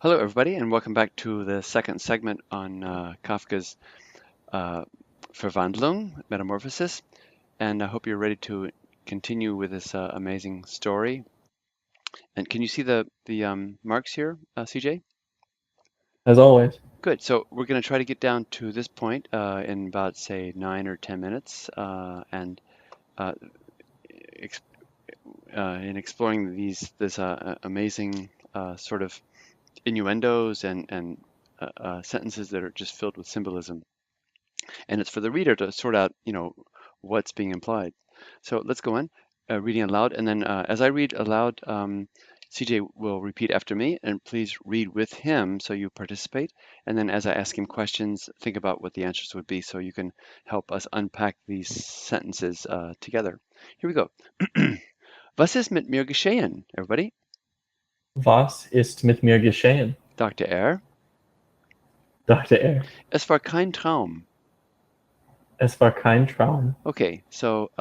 Hello, everybody, and welcome back to the second segment on Kafka's uh, Verwandlung, Metamorphosis. And I hope you're ready to continue with this amazing story. And can you see the marks here, CJ? As always. Good. So we're going to try to get down to this point in about, say, 9 or 10 minutes, and uh, ex in exploring this amazing sort of innuendos and sentences that are just filled with symbolism. And it's for the reader to sort out, what's being implied. So let's go on, reading aloud, and then as I read aloud, CJ will repeat after me, and please read with him so you participate. And then as I ask him questions, think about what the answers would be so you can help us unpack these sentences together. Here we go. Was ist mit mir geschehen, everybody? Was ist mit mir geschehen? Dr. R. Dr. R. Es war kein Traum. Es war kein Traum. Okay, so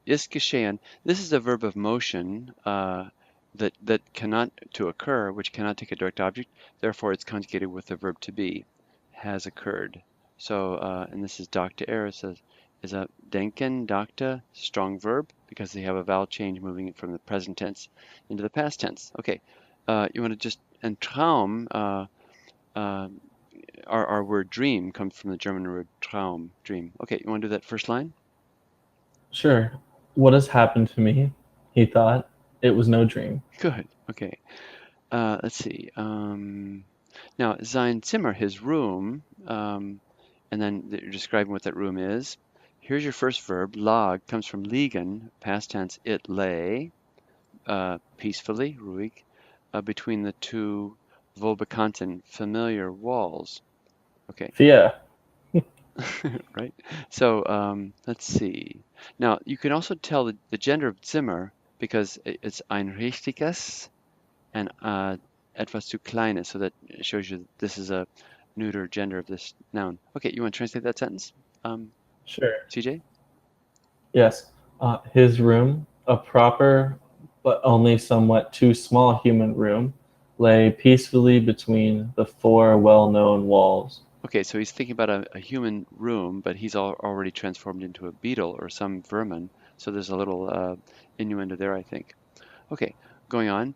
ist geschehen. This is a verb of motion that cannot to occur, which cannot take a direct object. Therefore, it's conjugated with the verb to be, has occurred. So, and this is Dr. Er is a denken, dachte, strong verb because they have a vowel change moving it from the present tense into the past tense. Okay, you want to just and Traum. Uh, our word dream comes from the German word Traum, dream. Okay, you want to do that first line? Sure. What has happened to me? He thought it was no dream. Good. Okay. Let's see. Now, sein Zimmer, his room, and then you're describing what that room is. Here's your first verb. Lag comes from liegen, past tense. It lay peacefully, ruhig, between the two wohlbekannten, familiar walls. Okay, Vier. right? So let's see. Now, you can also tell the gender of Zimmer because it's ein richtiges and etwas zu kleines, so that shows you that this is a neuter gender of this noun. Okay, you want to translate that sentence, Sure. CJ? Yes. His room, a proper but only somewhat too small human room, lay peacefully between the four well known walls. Okay, so he's thinking about a human room, but he's already transformed into a beetle or some vermin. So there's a little innuendo there, I think. Okay, going on.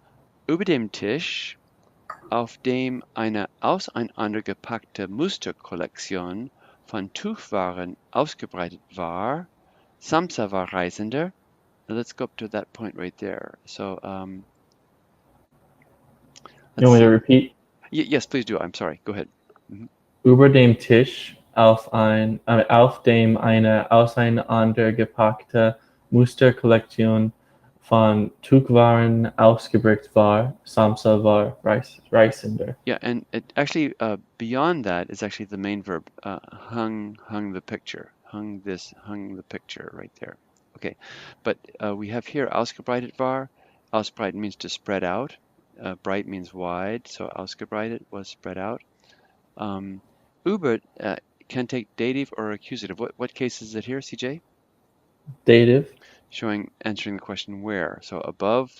Über dem Tisch, auf dem eine auseinandergepackte Musterkollektion von Tuchwaren ausgebreitet war. Samsa war Reisender. Now let's go up to that point right there. So You let's want me to see. repeat? Yes, please do. I'm sorry. Go ahead. Mhm. Über dem Tisch auf dem eine auseinandergepackte Musterkollektion von Tuchwaren ausgebreitet war. Samsa war Reisender. Yeah, and it actually beyond that is actually the main verb. Hung the picture. Hung the picture right there. Okay, but we have here ausgebreitet war. Ausbreiten means to spread out. Breit means wide, so ausgebreitet was spread out. Über can take dative or accusative. What case is it here, CJ? Dative, Answering the question where. So above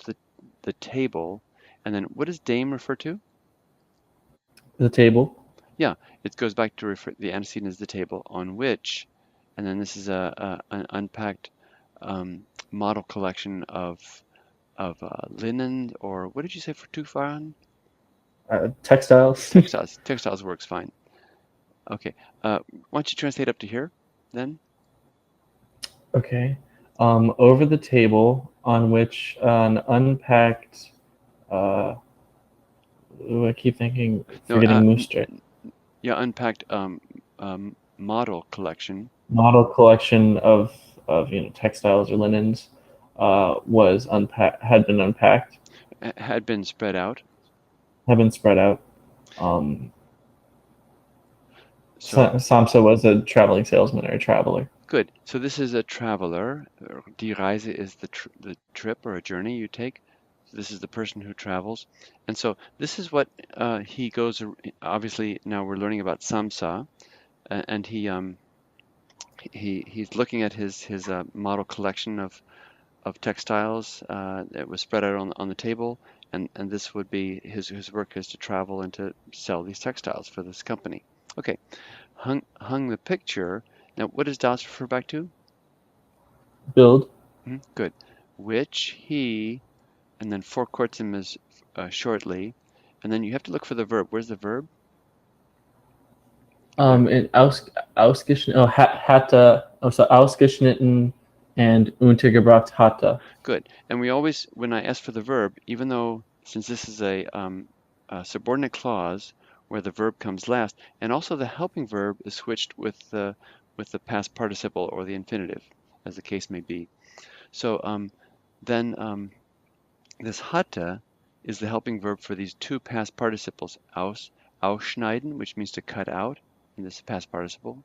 the table, and then what does dame refer to? the table. Yeah, it goes back to refer the antecedent is the table on which, and then this is an unpacked model collection of linen, or what did you say for Tufan? Textiles. Textiles. Textiles works fine. Okay. Why don't you translate up to here then? Okay. Over the table on which an unpacked. Uh, I keep thinking, No, forgetting Mooster. yeah, unpacked model collection Model collection of textiles or linens had been unpacked, had been spread out. had been spread out. Um, So Samsa was a traveling salesman or a traveler. good. So this is a traveler. Die Reise is the trip or a journey you take. This is the person who travels. And so this is what he goes. Obviously, now we're learning about Samsa, and he's looking at his model collection of textiles that was spread out on the table, and this would be his work is to travel and to sell these textiles for this company. Okay, hung the picture. Now, what does Das refer back to? Bild. Good. Which he, and then vor kurzem is shortly, and then you have to look for the verb. Where's the verb? In ausgeschnitten, ausgeschnitten and untergebracht hatte. Good. And we always, when I ask for the verb, even though since this is a subordinate clause where the verb comes last, and also the helping verb is switched with the past participle or the infinitive, as the case may be. So then this hatte is the helping verb for these two past participles, ausschneiden, which means to cut out, in this past participle,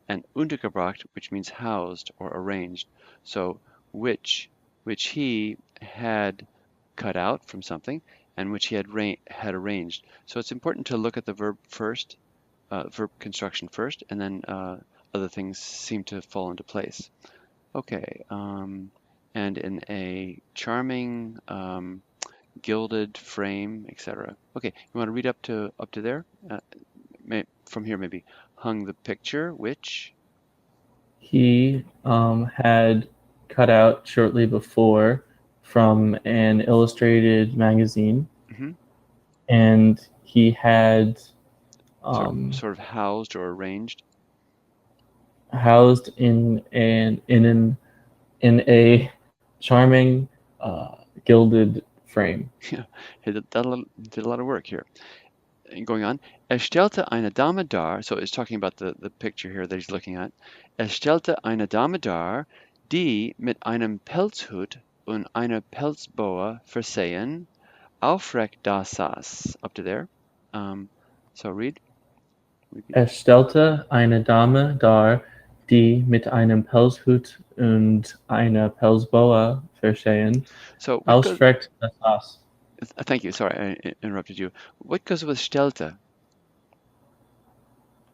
and untergebracht, which means housed or arranged. So which he had cut out from something, and which he had arranged. So it's important to look at the verb first, verb construction first, and then other things seem to fall into place. Okay, and in a charming gilded frame, etc. Okay, you want to read up to there? From here maybe. Hung the picture, which he had cut out shortly before from an illustrated magazine, and he had sort of housed or arranged. Housed in a charming gilded frame. Yeah, he did a lot of work here. Going on, stellte eine Dame dar, so it's talking about the picture here that he's looking at. Stellte eine Dame dar, die mit einem Pelzhut und einer Pelzboa versehen, aufrecht da saß. Up to there. So read. Stellte eine Dame dar, die mit einem Pelzhut und einer Pelzboa versehen, so aufrecht da saß. Thank you. Sorry, I interrupted you. What goes with stellte?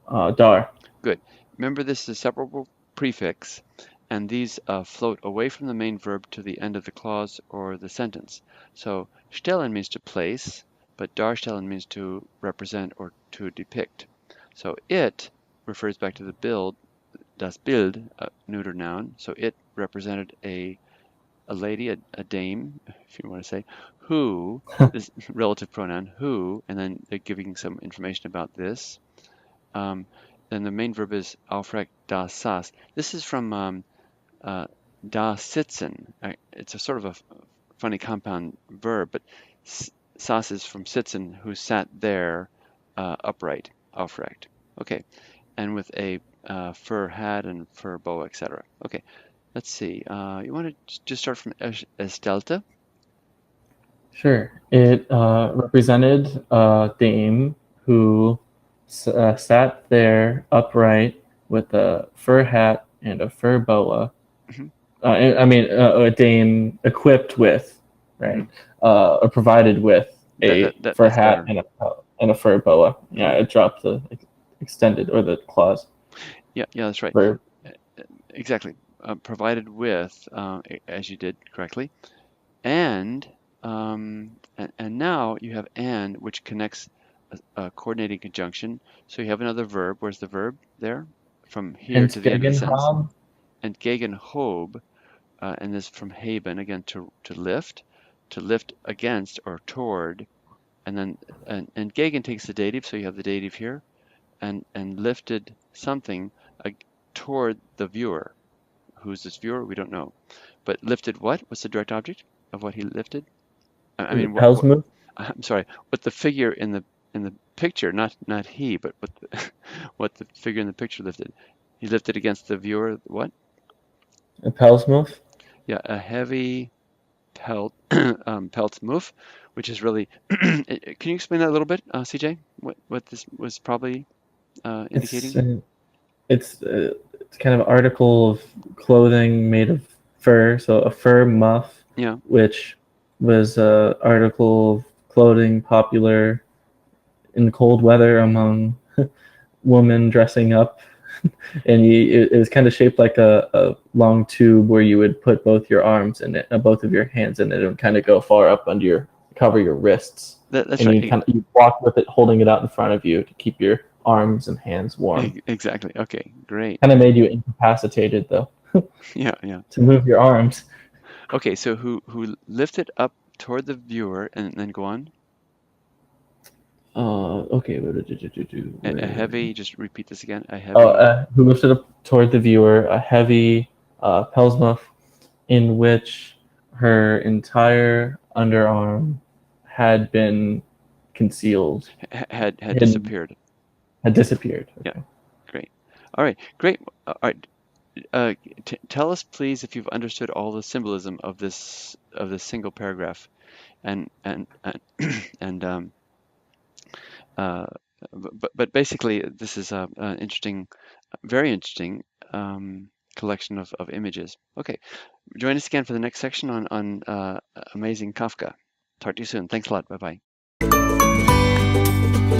Dar. Good. Remember, this is a separable prefix, and these float away from the main verb to the end of the clause or the sentence. So stellen means to place, but darstellen means to represent or to depict. So it refers back to the Bild, das Bild, neuter noun. So it represented a lady, a dame, if you want to say, who, this relative pronoun, who, and then they're giving some information about this. Then the main verb is aufrecht da saß. This is from da sitzen. It's a sort of a funny compound verb, but saß is from sitzen, who sat there upright, aufrecht. Okay, and with a fur hat and fur boa, etc. Okay, let's see. You want to just start from stellte? Sure. It represented a dame who sat there upright with a fur hat and a fur boa. A dame equipped with, right, or provided with a fur hat and a fur boa. Yeah, it dropped the extended or the clause. Yeah, that's right. Verb. Exactly. Provided with, as you did correctly, and now you have and, which connects a coordinating conjunction. So you have another verb. Where's the verb there? From here to the end of the sentence. And gegen hob, and this from haben, again, to lift against or toward, and then and gegen takes the dative, so you have the dative here, and lifted something toward the viewer. Who's this viewer? We don't know. But lifted what? What's the direct object of what he lifted? I mean, I'm sorry. What the figure in the picture, not he, but what the figure in the picture lifted. He lifted against the viewer. What? A Pelzmuff? Yeah, a heavy Pelzmuff, which is really. Can you explain that a little bit, CJ? What this was probably indicating? It's kind of an article of clothing made of fur, so a fur muff. Yeah. Which was an article of clothing popular in cold weather among women dressing up and it was kind of shaped like a long tube where you would put both your arms in it, both of your hands in it, and kind of go far up under cover your wrists. That's And right. you walk with it, holding it out in front of you to keep your arms and hands warm. Exactly. Okay, great. Kind of made you incapacitated though Yeah, yeah. to move your arms. Okay, so who lift it up toward the viewer and then go on? Okay. A heavy, just repeat this again. A Oh, heavy. who lifted up toward the viewer a heavy Pelsmuff in which her entire underarm had been concealed, Had hidden, disappeared. had disappeared. Yeah, Okay. great. All right, great. All right. Uh, Tell us, please, if you've understood all the symbolism of this single paragraph, and and uh, but basically, this is an interesting, very interesting collection of images. Okay, join us again for the next section on amazing Kafka. Talk to you soon. Thanks a lot. Bye bye.